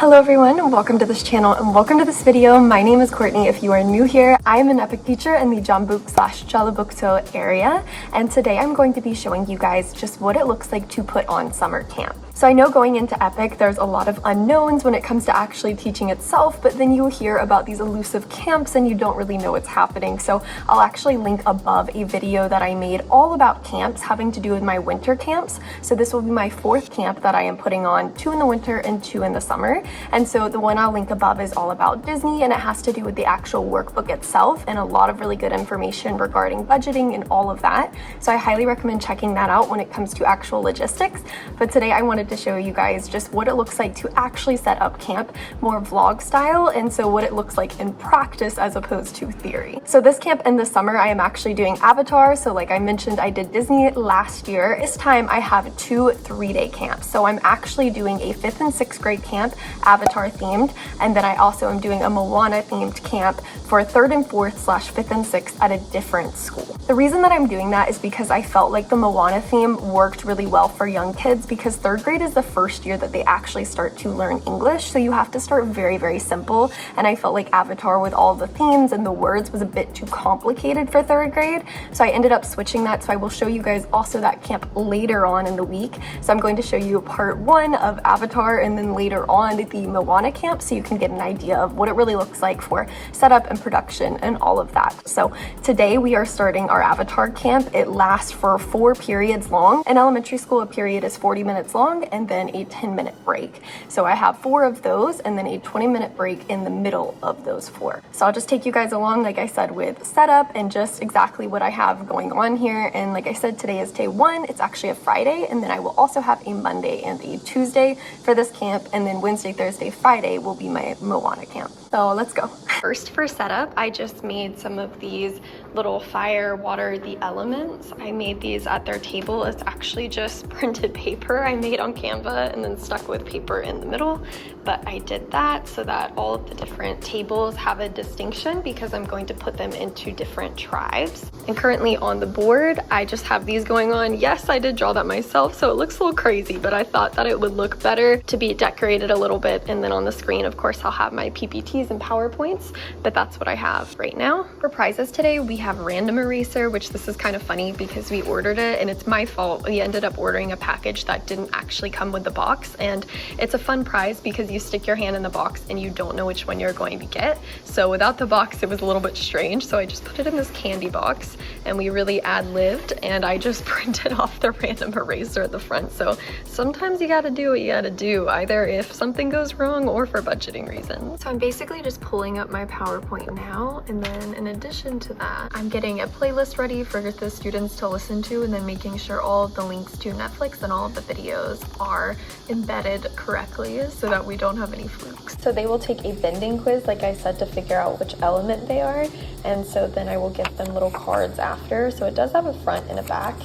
Hello everyone, and welcome to this channel and welcome to this video. My name is Courtney. If you are new here, I am an EPIK teacher in the Jeonbuk/Jeollabuk-do area, and today I'm going to be showing you guys just what it looks like to put on summer camp. So I know going into EPIK, there's a lot of unknowns when it comes to actually teaching itself, but then you hear about these elusive camps and you don't really know what's happening. So I'll actually link above a video that I made all about camps having to do with my winter camps. So this will be my 4th camp that I am putting on, 2 in the winter and 2 in the summer. And so the one I'll link above is all about Disney, and it has to do with the actual workbook itself and a lot of really good information regarding budgeting and all of that. So I highly recommend checking that out when it comes to actual logistics. But today I wanted to show you guys just what it looks like to actually set up camp, more vlog style, and so what it looks like in practice as opposed to theory. So this camp in the summer, I am actually doing Avatar. So like I mentioned, I did Disney last year. This time I have 2 3-day camps. So I'm actually doing a 5th and 6th grade camp, Avatar themed, and then I also am doing a Moana themed camp for 3rd and 4th/5th and 6th at a different school. The reason that I'm doing that is because I felt like the Moana theme worked really well for young kids, because 3rd grade is the first year that they actually start to learn English, so you have to start very, very simple, and I felt like Avatar with all the themes and the words was a bit too complicated for 3rd grade, so I ended up switching that. So I will show you guys also that camp later on in the week. So I'm going to show you part 1 of Avatar and then later on the Moana camp, so you can get an idea of what it really looks like for setup and production and all of that. So today we are starting our Avatar camp. It lasts for 4 periods long. In elementary school, a period is 40 minutes long and then a 10-minute break. So I have 4 of those and then a 20-minute break in the middle of those 4. So I'll just take you guys along, like I said, with setup and just exactly what I have going on here. And like I said, today is day 1. It's actually a Friday, and then I will also have a Monday and a Tuesday for this camp, and then Wednesday, Thursday, Friday will be my Moana camp. So let's go. First, for setup, I just made some of these little fire, water, the elements. I made these at their table. It's actually just printed paper I made on Canva and then stuck with paper in the middle. But I did that so that all of the different tables have a distinction, because I'm going to put them into different tribes. And currently on the board, I just have these going on. Yes, I did draw that myself, so it looks a little crazy, but I thought that it would look better to be decorated a little bit. And then on the screen, of course, I'll have my PPTs and PowerPoints, but that's what I have right now. For prizes today, we have random eraser, which this is kind of funny because we ordered it and it's my fault. We ended up ordering a package that didn't actually come with the box, and it's a fun prize because you stick your hand in the box and you don't know which one you're going to get. So without the box, it was a little bit strange. So I just put it in this candy box and we really ad-libbed, and I just printed off the random eraser at the front. So sometimes you gotta do what you gotta do, either if something goes wrong or for budgeting reasons. So I'm basically just pulling up my PowerPoint now, and then in addition to that, I'm getting a playlist ready for the students to listen to, and then making sure all of the links to Netflix and all of the videos are embedded correctly so that we don't have any flukes. So they will take a bending quiz, like I said, to figure out which element they are, and so then I will give them little cards after. So it does have a front and a back.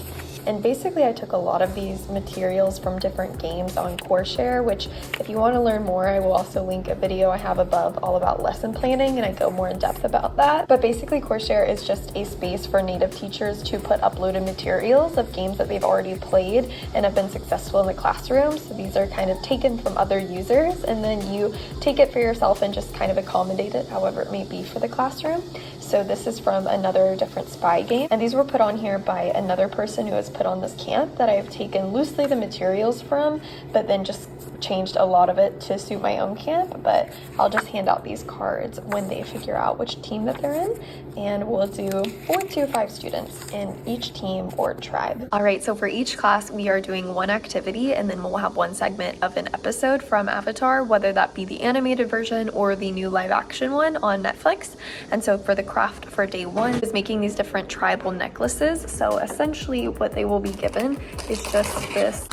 And basically I took a lot of these materials from different games on Coursera, which if you want to learn more, I will also link a video I have above all about lesson planning, and I go more in depth about that. But basically Coursera is just a space for native teachers to put uploaded materials of games that they've already played and have been successful in the classroom. So these are kind of taken from other users, and then you take it for yourself and just kind of accommodate it however it may be for the classroom. So this is from another different spy game, and these were put on here by another person who has put on this camp that I've taken loosely the materials from, but then just changed a lot of it to suit my own camp. But I'll just hand out these cards when they figure out which team that they're in, and we'll do 4 to 5 students in each team or tribe. All right, so for each class we are doing 1 activity, and then we'll have 1 segment of an episode from Avatar, whether that be the animated version or the new live action one on Netflix. And so for the craft for day 1 is making these different tribal necklaces. So essentially what they will be given is just this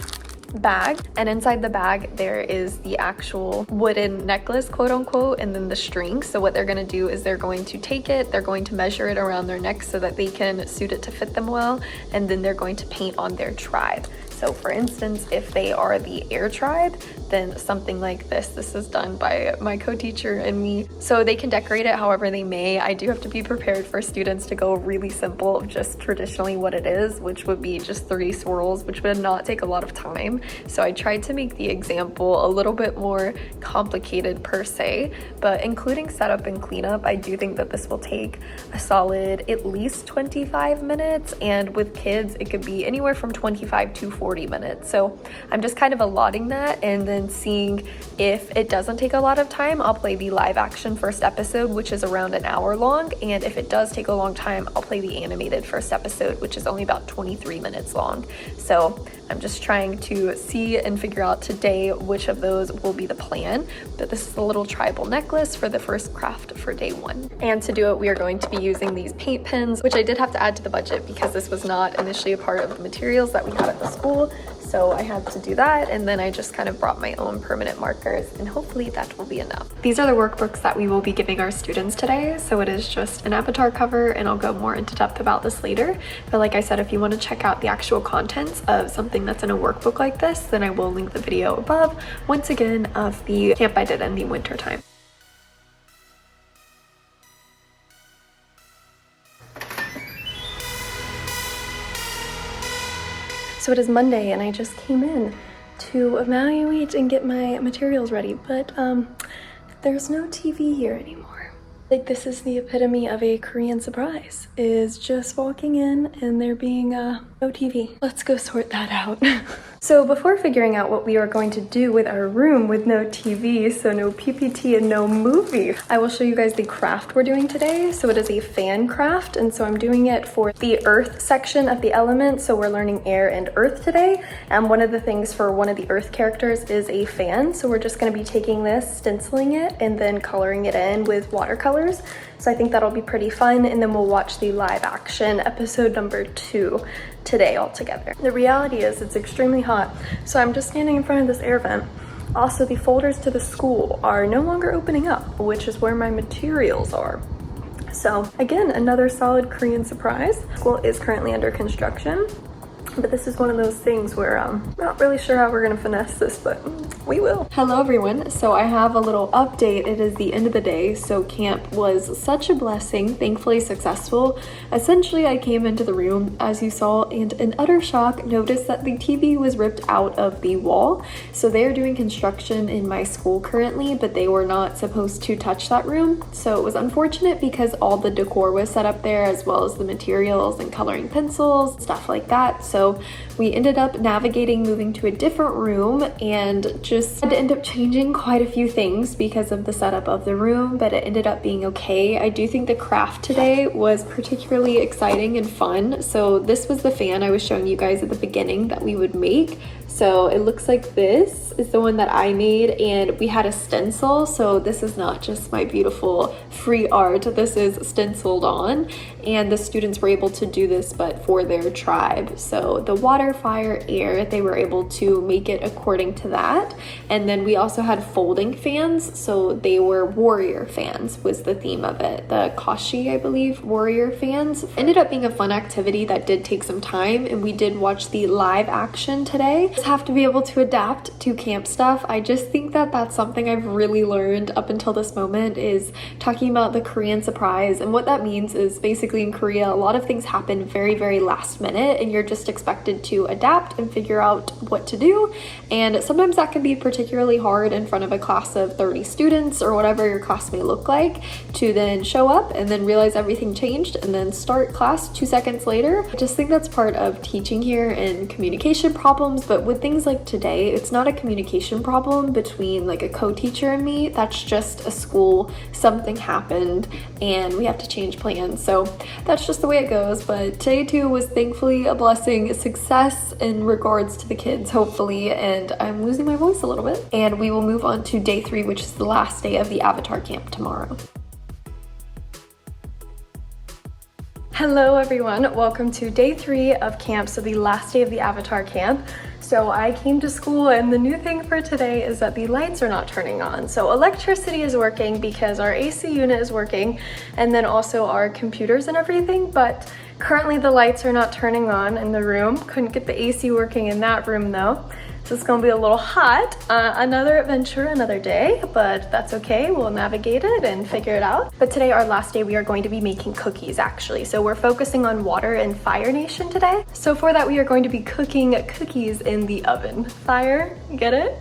bag, and inside the bag there is the actual wooden necklace, quote unquote, and then the string. So what they're going to do is they're going to take it, they're going to measure it around their neck so that they can suit it to fit them well, and then they're going to paint on their tribe. So So for instance, if they are the air tribe, then something like this is done by my co-teacher and me. So they can decorate it however they may. I do have to be prepared for students to go really simple, just traditionally what it is, which would be just 3 swirls, which would not take a lot of time. So I tried to make the example a little bit more complicated per se, but including setup and cleanup, I do think that this will take a solid at least 25 minutes, and with kids it could be anywhere from 25 to 40 minutes. So I'm just kind of allotting that and then seeing if it doesn't take a lot of time, I'll play the live action first episode, which is around an hour long, and if it does take a long time, I'll play the animated first episode, which is only about 23 minutes long. So I'm just trying to see and figure out today which of those will be the plan. But this is the little tribal necklace for the first craft for day 1. And to do it, we are going to be using these paint pens, which I did have to add to the budget because this was not initially a part of the materials that we had at the school. So I had to do that, and then I just kind of brought my own permanent markers, and hopefully that will be enough. These are the workbooks that we will be giving our students today. So it is just an avatar cover, and I'll go more into depth about this later. But like I said, if you want to check out the actual contents of something that's in a workbook like this, then I will link the video above, once again, of the camp I did in the winter time. So it is Monday, and I just came in to evaluate and get my materials ready, but there's no TV here anymore. Like, this is the epitome of a Korean surprise, is just walking in and there being no TV. Let's go sort that out. So before figuring out what we are going to do with our room with no TV, so no PPT and no movie, I will show you guys the craft we're doing today. So it is a fan craft, and so I'm doing it for the earth section of the elements. So we're learning air and earth today, and one of the things for one of the earth characters is a fan. So we're just going to be taking this, stenciling it, and then coloring it in with watercolors. So I think that'll be pretty fun, and then we'll watch the live action episode number 2 today all together. The reality is it's extremely hot, so I'm just standing in front of this air vent. Also, the folders to the school are no longer opening up, which is where my materials are. So again, another solid Korean surprise. School is currently under construction, but this is one of those things where I'm not really sure how we're gonna finesse this, but we will. Hello everyone, so I have a little update. It is the end of the day, so camp was such a blessing, thankfully successful. Essentially, I came into the room, as you saw, and in utter shock, noticed that the TV was ripped out of the wall. So they are doing construction in my school currently, but they were not supposed to touch that room. So it was unfortunate because all the decor was set up there, as well as the materials and coloring pencils, stuff like that. So we ended up navigating, moving to a different room, and just had to end up changing quite a few things because of the setup of the room, but it ended up being okay. I do think the craft today was particularly exciting and fun. So this was the fan I was showing you guys at the beginning that we would make. So it looks like this is the one that I made, and we had a stencil. So this is not just my beautiful free art, this is stenciled on, and the students were able to do this but for their tribe. So the water, fire, air, they were able to make it according to that. And then we also had folding fans, so they were warrior fans was the theme of it. The Kashi, I believe, warrior fans. Ended up being a fun activity that did take some time, and we did watch the live action today. Just have to be able to adapt to camp stuff. I just think that that's something I've really learned up until this moment, is talking about the Korean surprise. And what that means is basically in Korea, a lot of things happen very, very last minute, and you're just expected to adapt and figure out what to do. And sometimes that can be particularly hard in front of a class of 30 students or whatever your class may look like, to then show up and then realize everything changed and then start class 2 seconds later. I just think that's part of teaching here and communication problems. But with things like today, it's not a communication problem between like a co-teacher and me. That's just a school, something happened and we have to change plans. So that's just the way it goes. But day 2 was thankfully a blessing, a success in regards to the kids, hopefully. And I'm losing my voice a little bit. And we will move on to day 3, which is the last day of the Avatar camp tomorrow. Hello everyone, welcome to day 3 of camp, so the last day of the Avatar camp. So I came to school, and the new thing for today is that the lights are not turning on. So electricity is working because our AC unit is working, and then also our computers and everything, but Currently the lights are not turning on in the room. Couldn't get the AC working in that room though. So it's gonna be a little hot. Another adventure, another day, but that's okay. We'll navigate it and figure it out. But today, our last day, we are going to be making cookies actually. So we're focusing on water and Fire Nation today. So for that, we are going to be cooking cookies in the oven. Fire, get it?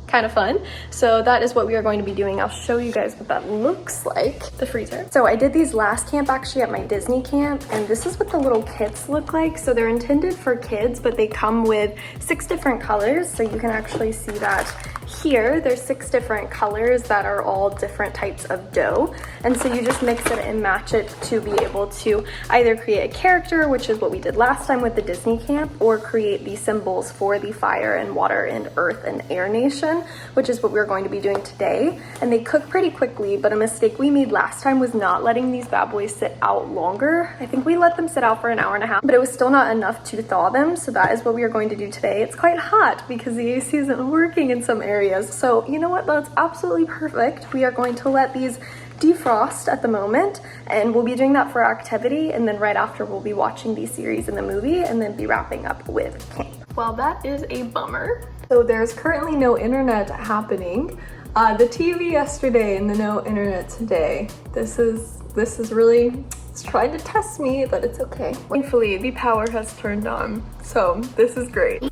Kind of fun. So that is what we are going to be doing. I'll show you guys what that looks like. The freezer. So I did these last camp actually at my Disney camp, and this is what the little kits look like. So they're intended for kids, but they come with 6 different colors. So you can actually see that here. There's 6 different colors that are all different types of dough. And so you just mix it and match it to be able to either create a character, which is what we did last time with the Disney camp, or create the symbols for the fire and water and earth and air nation, which is what we're going to be doing today. And they cook pretty quickly, but a mistake we made last time was not letting these bad boys sit out longer. I think we let them sit out for an hour and a half, but it was still not enough to thaw them. So that is what we are going to do today. It's quite hot because the AC isn't working in some areas. So you know what? That's absolutely perfect. We are going to let these defrost at the moment, and we'll be doing that for our activity, and then right after we'll be watching the series in the movie and then be wrapping up with camp. Well, that is a bummer. So there's currently no internet happening. The TV yesterday and the no internet today. This is really, it's trying to test me, but it's okay. Thankfully, the power has turned on, so this is great.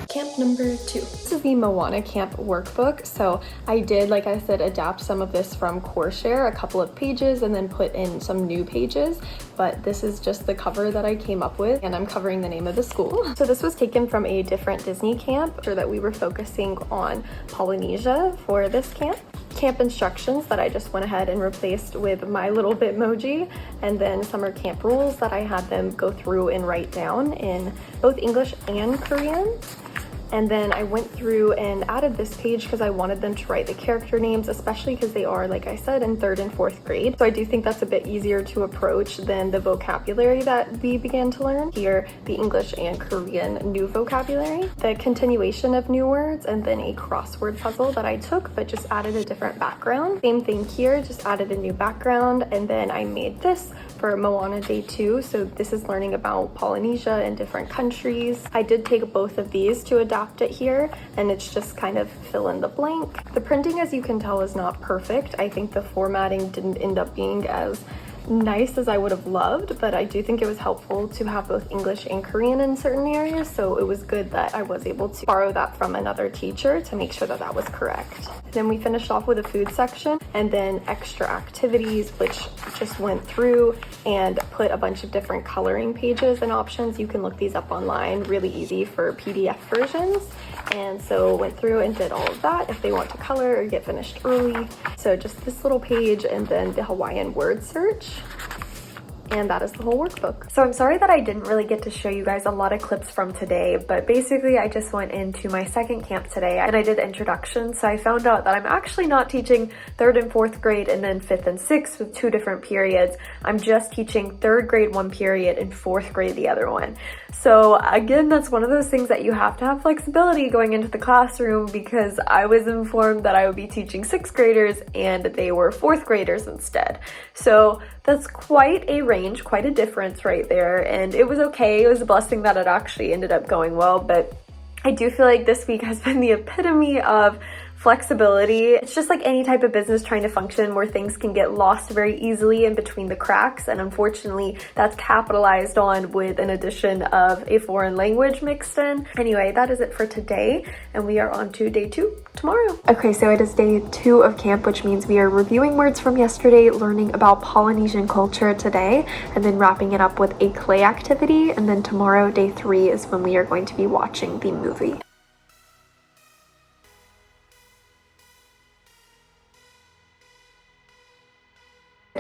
Camp number 2. This is the Moana camp workbook. So I did, like I said, adapt some of this from Coreshare, a couple of pages, and then put in some new pages. But this is just the cover that I came up with, and I'm covering the name of the school. So this was taken from a different Disney camp, so that we were focusing on Polynesia for this camp. Camp instructions that I just went ahead and replaced with my little Bitmoji, and then summer camp rules that I had them go through and write down in both English and Korean. And then I went through and added this page because I wanted them to write the character names, especially because they are, like I said, in 3rd and 4th grade. So I do think that's a bit easier to approach than the vocabulary that we began to learn. Here, the English and Korean new vocabulary, the continuation of new words, and then a crossword puzzle that I took but just added a different background. Same thing here, just added a new background, and then I made this for Moana Day 2. So this is learning about Polynesia and different countries. I did take both of these to adapt it here, and it's just kind of fill in the blank. The printing, as you can tell, is not perfect. I think the formatting didn't end up being as nice as I would have loved, but I do think it was helpful to have both English and Korean in certain areas, so it was good that I was able to borrow that from another teacher to make sure that that was correct. Then we finished off with a food section, and then extra activities, which just went through and put a bunch of different coloring pages and options. You can look these up online, really easy for PDF versions. And so went through and did all of that if they want to color or get finished early. So just this little page, and then the Hawaiian word search. And that is the whole workbook. So I'm sorry that I didn't really get to show you guys a lot of clips from today, but basically I just went into my 2nd camp today and I did introduction. So I found out that I'm actually not teaching 3rd and 4th grade and then 5th and 6th with 2 different periods. I'm just teaching 3rd grade 1 period and 4th grade the other one. So again, that's one of those things that you have to have flexibility going into the classroom, because I was informed that I would be teaching 6th graders and they were 4th graders instead. So that's quite a range, quite a difference right there. And it was okay. It was a blessing that it actually ended up going well. But I do feel like this week has been the epitome of flexibility. It's just like any type of business trying to function where things can get lost very easily in between the cracks, and unfortunately that's capitalized on with an addition of a foreign language mixed in. Anyway, that is it for today, and we are on to day 2 tomorrow. Okay, so it is day 2 of camp, which means we are reviewing words from yesterday, learning about Polynesian culture today, and then wrapping it up with a clay activity. And then tomorrow, day 3, is when we are going to be watching the movie.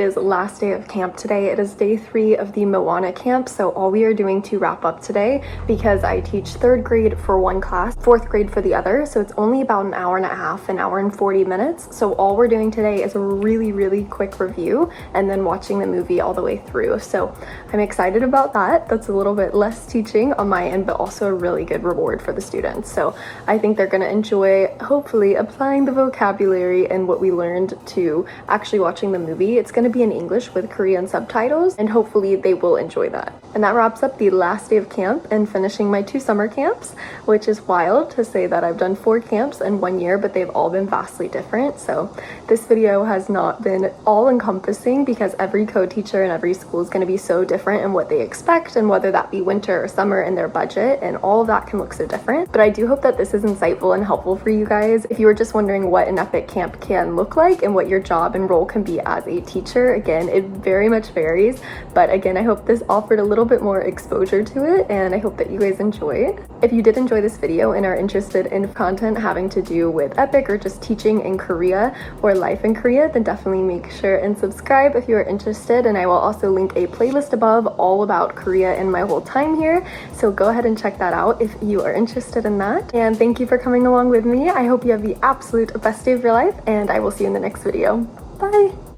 is last day of camp today. It is day 3 of the Moana camp, so all we are doing to wrap up today, because I teach 3rd grade for one class, 4th grade for the other, so it's only about an hour and a half, an hour and 40 minutes. So all we're doing today is a really quick review and then watching the movie all the way through. So I'm excited about that. That's a little bit less teaching on my end, but also a really good reward for the students. So I think they're going to enjoy, hopefully, applying the vocabulary and what we learned to actually watching the movie. It's going to be in English with Korean subtitles, and hopefully they will enjoy that. And that wraps up the last day of camp and finishing my 2 summer camps, which is wild to say that I've done 4 camps in 1 year, but they've all been vastly different. So this video has not been all encompassing because every co-teacher and every school is going to be so different in what they expect, and whether that be winter or summer in their budget, and all of that can look so different. But I do hope that this is insightful and helpful for you guys. If you were just wondering what an EPIK camp can look like and what your job and role can be as a teacher, again, it very much varies. But again, I hope this offered a little bit more exposure to it, and I hope that you guys enjoy it. If you did enjoy this video and are interested in content having to do with EPIK or just teaching in Korea or life in Korea, then definitely make sure and subscribe if you are interested. And I will also link a playlist above all about Korea and my whole time here, so go ahead and check that out if you are interested in that. And thank you for coming along with me. I hope you have the absolute best day of your life, and I will see you in the next video. Bye!